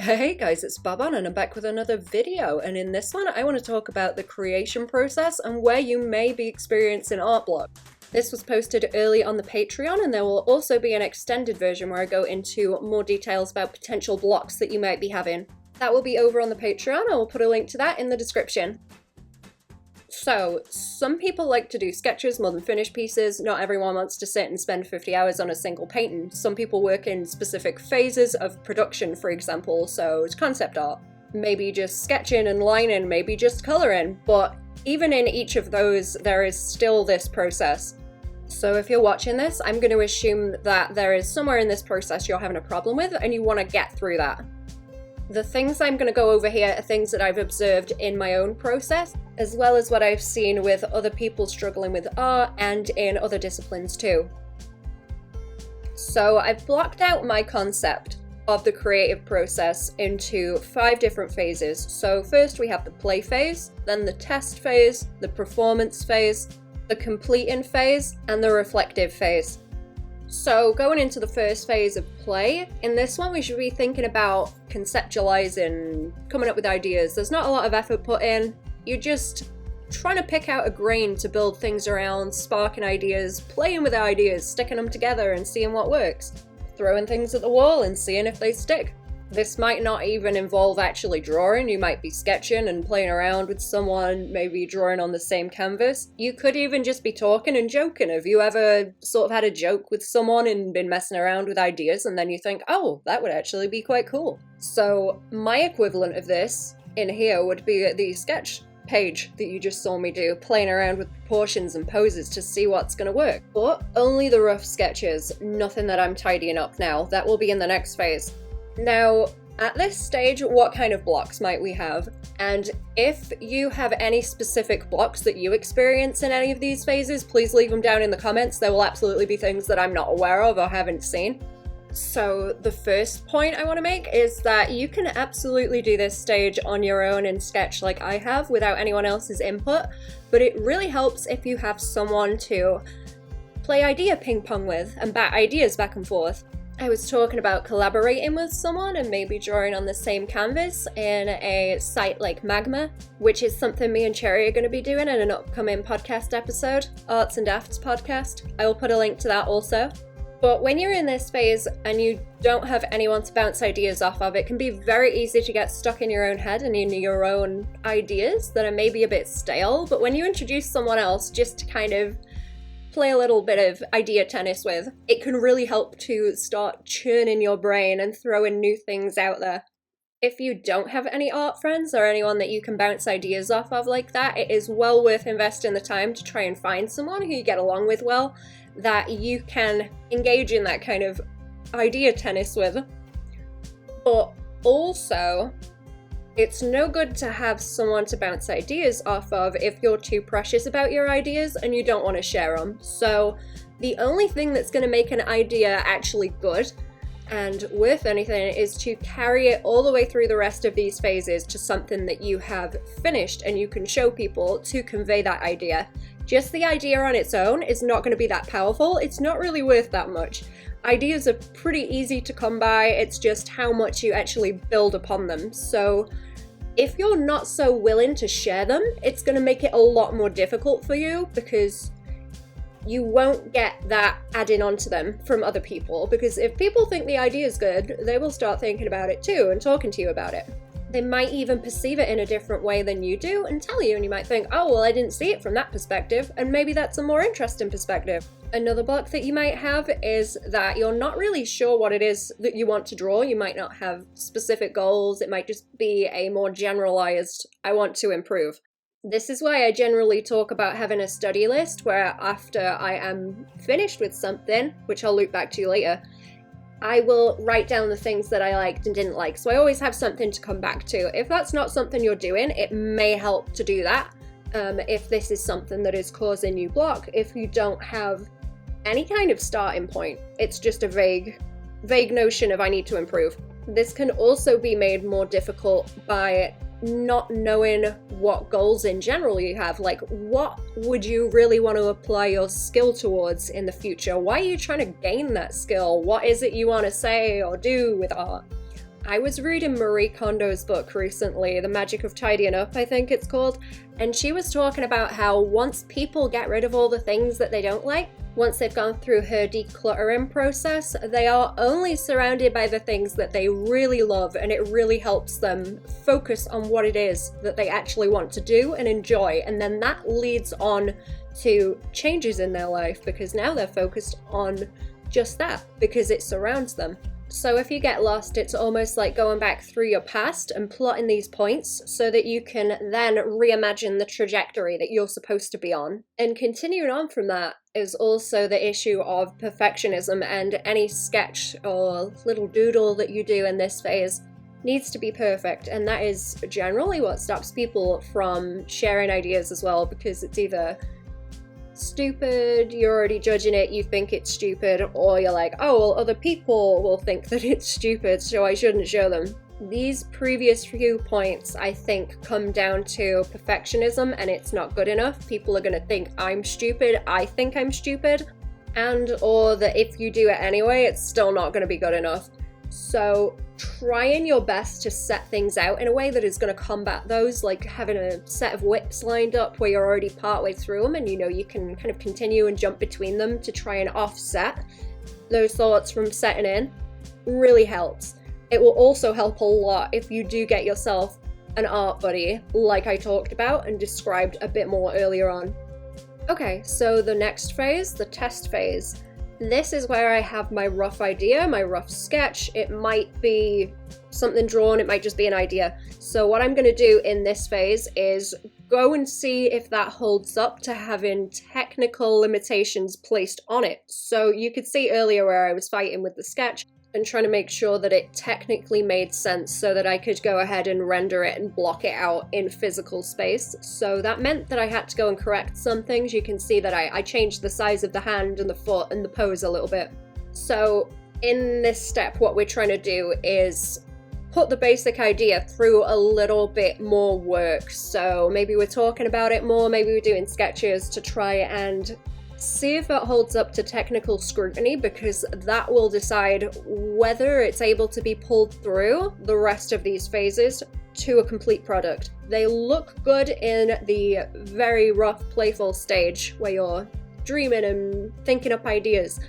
Hey guys, it's Baban and I'm back with another video, and in this one I want to talk about the creation process and where you may be experiencing art block. This was posted early on the Patreon, and there will also be an extended version where I go into more details about potential blocks that you might be having. That will be over on the Patreon. I will put a link to that in the description. So, some people like to do sketches more than finished pieces. Not everyone wants to sit and spend 50 hours on a single painting. Some people work in specific phases of production, for example, so it's concept art. Maybe just sketching and lining, maybe just colouring, but even in each of those, there is still this process. So if you're watching this, I'm going to assume that there is somewhere in this process you're having a problem with and you want to get through that. The things I'm going to go over here are things that I've observed in my own process, as well as what I've seen with other people struggling with art and in other disciplines too. So I've blocked out my concept of the creative process into 5 different phases. So first we have the play phase, then the test phase, the performance phase, the completing phase, and the reflective phase. So going into the first phase of play, in this one we should be thinking about conceptualizing, coming up with ideas. There's not a lot of effort put in. You're just trying to pick out a grain to build things around, sparking ideas, playing with ideas, sticking them together and seeing what works. Throwing things at the wall and seeing if they stick. This might not even involve actually drawing. You might be sketching and playing around with someone, maybe drawing on the same canvas. You could even just be talking and joking. Have you ever sort of had a joke with someone and been messing around with ideas and then you think, oh, that would actually be quite cool? So my equivalent of this in here would be the sketch page that you just saw me do, playing around with proportions and poses to see what's going to work. But only the rough sketches, nothing that I'm tidying up now. That will be in the next phase. Now, at this stage, what kind of blocks might we have? And if you have any specific blocks that you experience in any of these phases, please leave them down in the comments. There will absolutely be things that I'm not aware of or haven't seen. So the first point I want to make is that you can absolutely do this stage on your own and sketch like I have without anyone else's input, but it really helps if you have someone to play idea ping pong with and bat ideas back and forth. I was talking about collaborating with someone and maybe drawing on the same canvas in a site like Magma, which is something me and Cherry are going to be doing in an upcoming podcast episode, Arts and DAFTS podcast. I will put a link to that also. But when you're in this phase and you don't have anyone to bounce ideas off of, it can be very easy to get stuck in your own head and in your own ideas that are maybe a bit stale. But when you introduce someone else just to kind of play a little bit of idea tennis with, it can really help to start churning your brain and throwing new things out there. If you don't have any art friends or anyone that you can bounce ideas off of like that, it is well worth investing the time to try and find someone who you get along with well, that you can engage in that kind of idea tennis with. But also, it's no good to have someone to bounce ideas off of if you're too precious about your ideas and you don't want to share them. So the only thing that's going to make an idea actually good and worth anything is to carry it all the way through the rest of these phases to something that you have finished and you can show people to convey that idea. Just the idea on its own is not going to be that powerful. It's not really worth that much. Ideas are pretty easy to come by, it's just how much you actually build upon them. So if you're not so willing to share them, it's going to make it a lot more difficult for you because you won't get that adding onto them from other people. Because if people think the idea is good, they will start thinking about it too and talking to you about it. They might even perceive it in a different way than you do and tell you, and you might think, oh, well, I didn't see it from that perspective, and maybe that's a more interesting perspective. Another block that you might have is that you're not really sure what it is that you want to draw. You might not have specific goals. It might just be a more generalized, I want to improve. This is why I generally talk about having a study list where after I am finished with something, which I'll loop back to you later, I will write down the things that I liked and didn't like. So I always have something to come back to. If that's not something you're doing, it may help to do that. If this is something that is causing you block, if you don't have any kind of starting point, it's just a vague notion of I need to improve. This can also be made more difficult by not knowing what goals in general you have. Like, what would you really want to apply your skill towards in the future? Why are you trying to gain that skill? What is it you want to say or do with art? I was reading Marie Kondo's book recently, The Magic of Tidying Up, I think it's called, and she was talking about how once people get rid of all the things that they don't like, once they've gone through her decluttering process, they are only surrounded by the things that they really love, and it really helps them focus on what it is that they actually want to do and enjoy, and then that leads on to changes in their life because now they're focused on just that because it surrounds them. So if you get lost, it's almost like going back through your past and plotting these points so that you can then reimagine the trajectory that you're supposed to be on. And continuing on from that is also the issue of perfectionism, and any sketch or little doodle that you do in this phase needs to be perfect, and that is generally what stops people from sharing ideas as well, because it's either stupid, you're already judging it, you think it's stupid, or you're like, oh, well, other people will think that it's stupid, so I shouldn't show them. These previous few points, I think, come down to perfectionism, and it's not good enough. People are going to think I'm stupid, I think I'm stupid, and or that if you do it anyway, it's still not going to be good enough. So trying your best to set things out in a way that is going to combat those, like having a set of whips lined up where you're already partway through them and you know you can kind of continue and jump between them to try and offset those thoughts from setting in, really helps. It will also help a lot if you do get yourself an art buddy, like I talked about and described a bit more earlier on. Okay, so the next phase, the test phase. This is where I have my rough idea, my rough sketch. It might be something drawn, it might just be an idea. So what I'm going to do in this phase is go and see if that holds up to having technical limitations placed on it. So you could see earlier where I was fighting with the sketch and trying to make sure that it technically made sense so that I could go ahead and render it and block it out in physical space. So that meant that I had to go and correct some things. You can see that I changed the size of the hand and the foot and the pose a little bit. So in this step, what we're trying to do is put the basic idea through a little bit more work. So maybe we're talking about it more, maybe we're doing sketches to try and see if it holds up to technical scrutiny, because that will decide whether it's able to be pulled through the rest of these phases to a complete product. They look good in the very rough, playful stage where you're dreaming and thinking up ideas.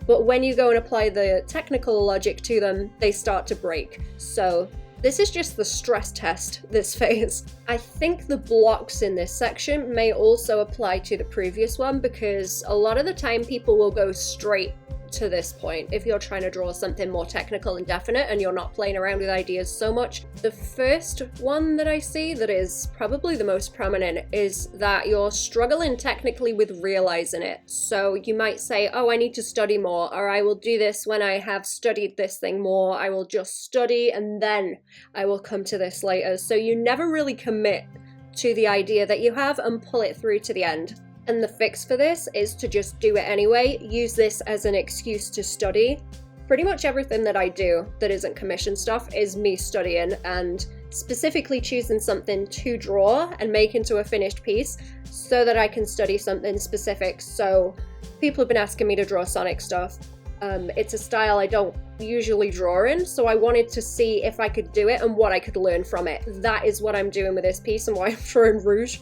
But when you go and apply the technical logic to them, they start to break. So this is just the stress test, this phase. I think the blocks in this section may also apply to the previous one, because a lot of the time people will go straight to this point if you're trying to draw something more technical and definite and you're not playing around with ideas so much. The first one that I see that is probably the most prominent is that you're struggling technically with realizing it. So you might say, oh, I need to study more, or I will do this when I have studied this thing more. I will just study and then I will come to this later. So you never really commit to the idea that you have and pull it through to the end. And the fix for this is to just do it anyway. Use this as an excuse to study. Pretty much everything that I do that isn't commission stuff is me studying and specifically choosing something to draw and make into a finished piece so that I can study something specific. So people have been asking me to draw Sonic stuff. It's a style I don't usually draw in, so I wanted to see if I could do it and what I could learn from it. That is what I'm doing with this piece and why I'm drawing Rouge.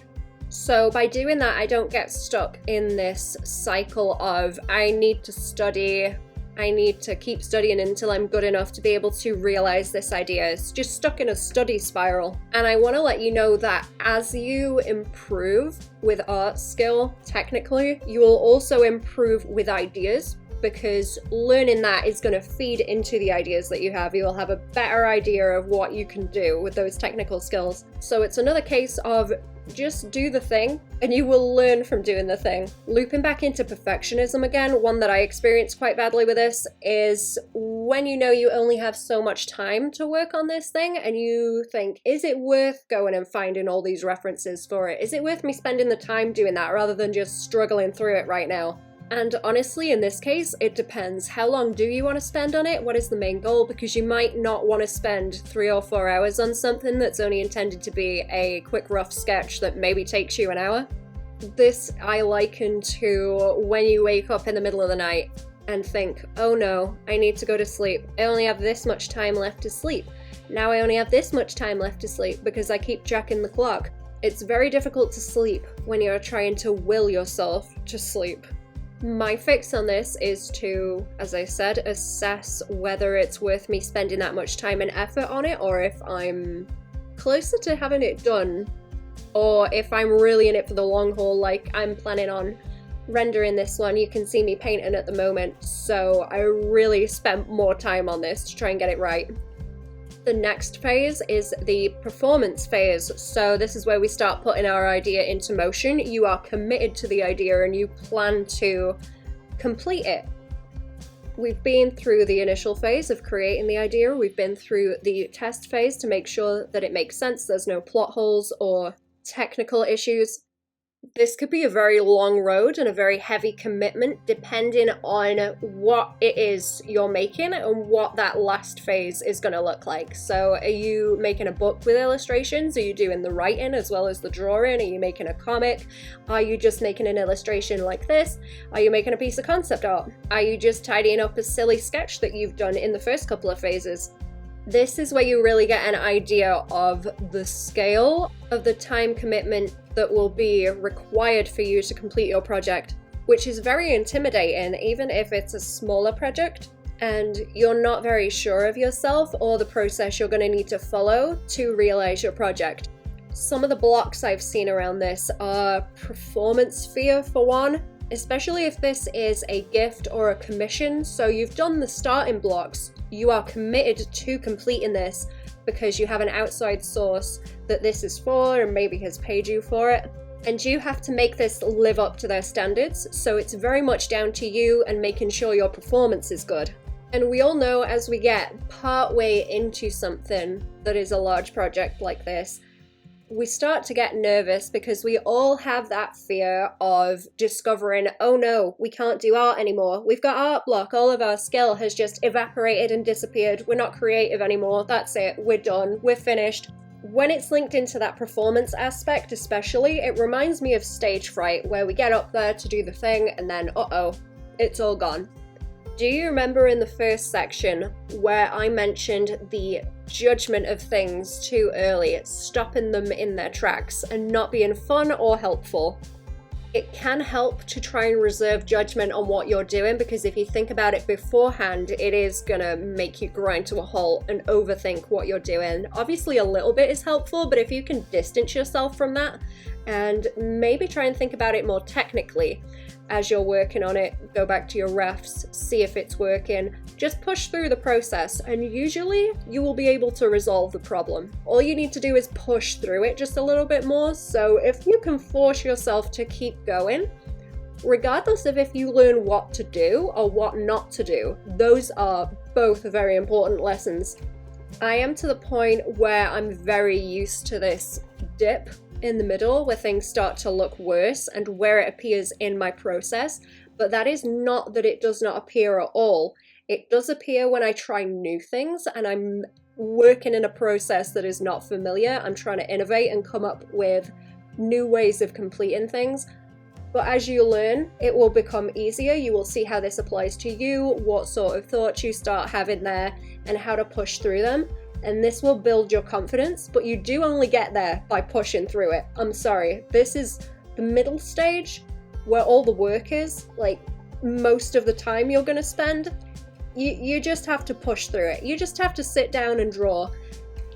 So by doing that, I don't get stuck in this cycle of I need to study, I need to keep studying until I'm good enough to be able to realize this idea. It's just stuck in a study spiral. And I want to let you know that as you improve with art skill, technically, you will also improve with ideas, because learning that is going to feed into the ideas that you have. You will have a better idea of what you can do with those technical skills. So it's another case of just do the thing and you will learn from doing the thing. Looping back into perfectionism again, one that I experienced quite badly with this is when you know you only have so much time to work on this thing and you think, is it worth going and finding all these references for it? Is it worth me spending the time doing that rather than just struggling through it right now? And honestly, in this case, it depends. How long do you want to spend on it? What is the main goal? Because you might not want to spend 3 or 4 hours on something that's only intended to be a quick rough sketch that maybe takes you an hour. This I liken to when you wake up in the middle of the night and think, oh no, I need to go to sleep. I only have this much time left to sleep. Now I only have this much time left to sleep because I keep checking the clock. It's very difficult to sleep when you're trying to will yourself to sleep. My fix on this is to, as I said, assess whether it's worth me spending that much time and effort on it, or if I'm closer to having it done, or if I'm really in it for the long haul, like I'm planning on rendering this one. You can see me painting at the moment, so I really spent more time on this to try and get it right. The next phase is the performance phase. So this is where we start putting our idea into motion. You are committed to the idea and you plan to complete it. We've been through the initial phase of creating the idea. We've been through the test phase to make sure that it makes sense. There's no plot holes or technical issues. This could be a very long road and a very heavy commitment depending on what it is you're making and what that last phase is going to look like. So are you making a book with illustrations? Are you doing the writing as well as the drawing? Are you making a comic? Are you just making an illustration like this? Are you making a piece of concept art? Are you just tidying up a silly sketch that you've done in the first couple of phases? This is where you really get an idea of the scale of the time commitment that will be required for you to complete your project, which is very intimidating, even if it's a smaller project and you're not very sure of yourself or the process you're going to need to follow to realize your project. Some of the blocks I've seen around this are performance fear, for one, especially if this is a gift or a commission. So you've done the starting blocks, you are committed to completing this because you have an outside source that this is for and maybe has paid you for it. And you have to make this live up to their standards. So it's very much down to you and making sure your performance is good. And we all know as we get part way into something that is a large project like this, we start to get nervous because we all have that fear of discovering, oh no, we can't do art anymore. We've got art block. All of our skill has just evaporated and disappeared. We're not creative anymore. That's it. We're done. We're finished. When it's linked into that performance aspect especially, it reminds me of stage fright, where we get up there to do the thing and then, uh-oh, it's all gone. Do you remember in the first section where I mentioned the judgment of things too early, stopping them in their tracks and not being fun or helpful? It can help to try and reserve judgment on what you're doing, because if you think about it beforehand, it is gonna make you grind to a halt and overthink what you're doing. Obviously a little bit is helpful, but if you can distance yourself from that and maybe try and think about it more technically as you're working on it, go back to your refs, see if it's working, just push through the process and usually you will be able to resolve the problem. All you need to do is push through it just a little bit more. So if you can force yourself to keep going, regardless of if you learn what to do or what not to do, those are both very important lessons. I am to the point where I'm very used to this dip in the middle where things start to look worse and where it appears in my process, but that is not that it does not appear at all. It does appear when I try new things and I'm working in a process that is not familiar. I'm trying to innovate and come up with new ways of completing things. But as you learn, it will become easier. You will see how this applies to you, what sort of thoughts you start having there, and how to push through them. And this will build your confidence, but you do only get there by pushing through it. I'm sorry, this is the middle stage where all the work is, like most of the time you're gonna spend. You just have to push through it. You just have to sit down and draw.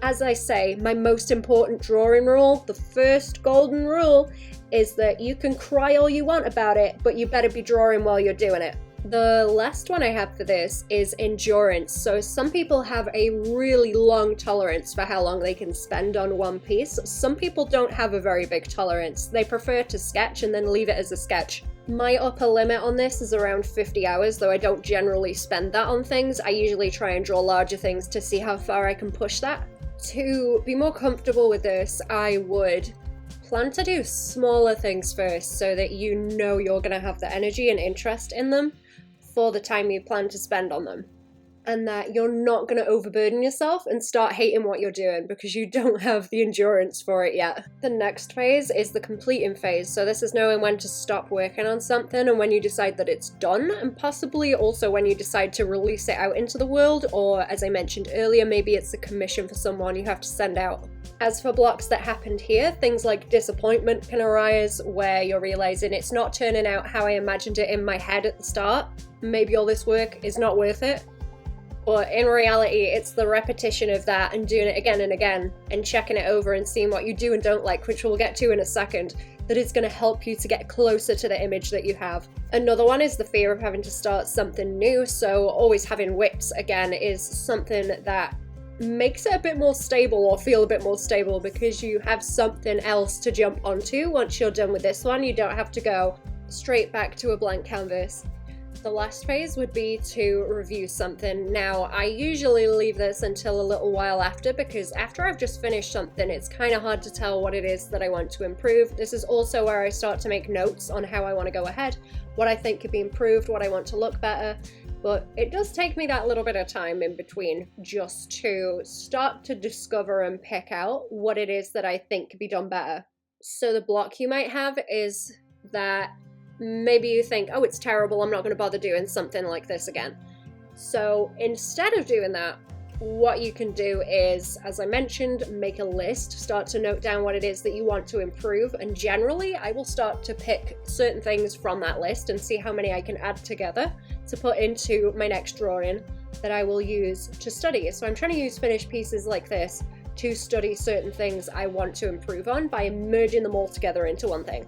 As I say, my most important drawing rule, the first golden rule, is that you can cry all you want about it, but you better be drawing while you're doing it. The last one I have for this is endurance. So some people have a really long tolerance for how long they can spend on one piece. Some people don't have a very big tolerance. They prefer to sketch and then leave it as a sketch. My upper limit on this is around 50 hours, though I don't generally spend that on things. I usually try and draw larger things to see how far I can push that. To be more comfortable with this, I would plan to do smaller things first so that you know you're going to have the energy and interest in them for the time you plan to spend on them. and that you're not going to overburden yourself and start hating what you're doing because you don't have the endurance for it yet. The next phase is the completing phase. So this is knowing when to stop working on something and when you decide that it's done, and possibly also when you decide to release it out into the world, or as I mentioned earlier, maybe it's a commission for someone you have to send out. As for blocks that happened here, things like disappointment can arise where you're realizing it's not turning out how I imagined it in my head at the start. Maybe all this work is not worth it. But in reality, it's the repetition of that and doing it again and again and checking it over and seeing what you do and don't like, which we'll get to in a second, that is going to help you to get closer to the image that you have. Another one is the fear of having to start something new. So always having whips again is something that makes it a bit more stable, or feel a bit more stable, because you have something else to jump onto. Once you're done with this one, you don't have to go straight back to a blank canvas. The last phase would be to review something. Now, I usually leave this until a little while after, because after I've just finished something, it's kind of hard to tell what it is that I want to improve. This is also where I start to make notes on how I want to go ahead, what I think could be improved, what I want to look better. But it does take me that little bit of time in between just to start to discover and pick out what it is that I think could be done better. So the block you might have is that maybe you think, oh, it's terrible, I'm not going to bother doing something like this again. So instead of doing that, what you can do is, as I mentioned, make a list, start to note down what it is that you want to improve, and generally I will start to pick certain things from that list and see how many I can add together to put into my next drawing that I will use to study. So I'm trying to use finished pieces like this to study certain things I want to improve on by merging them all together into one thing.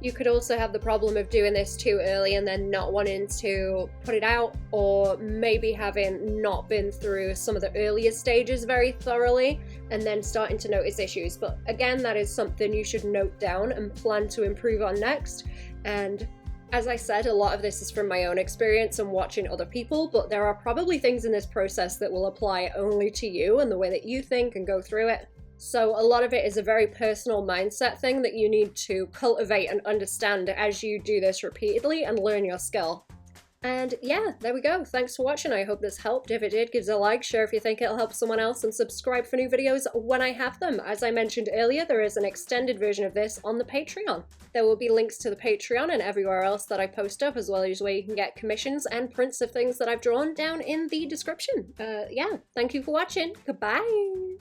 You could also have the problem of doing this too early and then not wanting to put it out, or maybe having not been through some of the earlier stages very thoroughly and then starting to notice issues. But again, that is something you should note down and plan to improve on next. And as I said, a lot of this is from my own experience and watching other people, but there are probably things in this process that will apply only to you and the way that you think and go through it. So a lot of it is a very personal mindset thing that you need to cultivate and understand as you do this repeatedly and learn your skill. And yeah, there we go. Thanks for watching. I hope this helped. If it did, give us a like, share if you think it'll help someone else, and subscribe for new videos when I have them. As I mentioned earlier, there is an extended version of this on the Patreon. There will be links to the Patreon and everywhere else that I post up, as well as where you can get commissions and prints of things that I've drawn down in the description. Yeah, thank you for watching. Goodbye!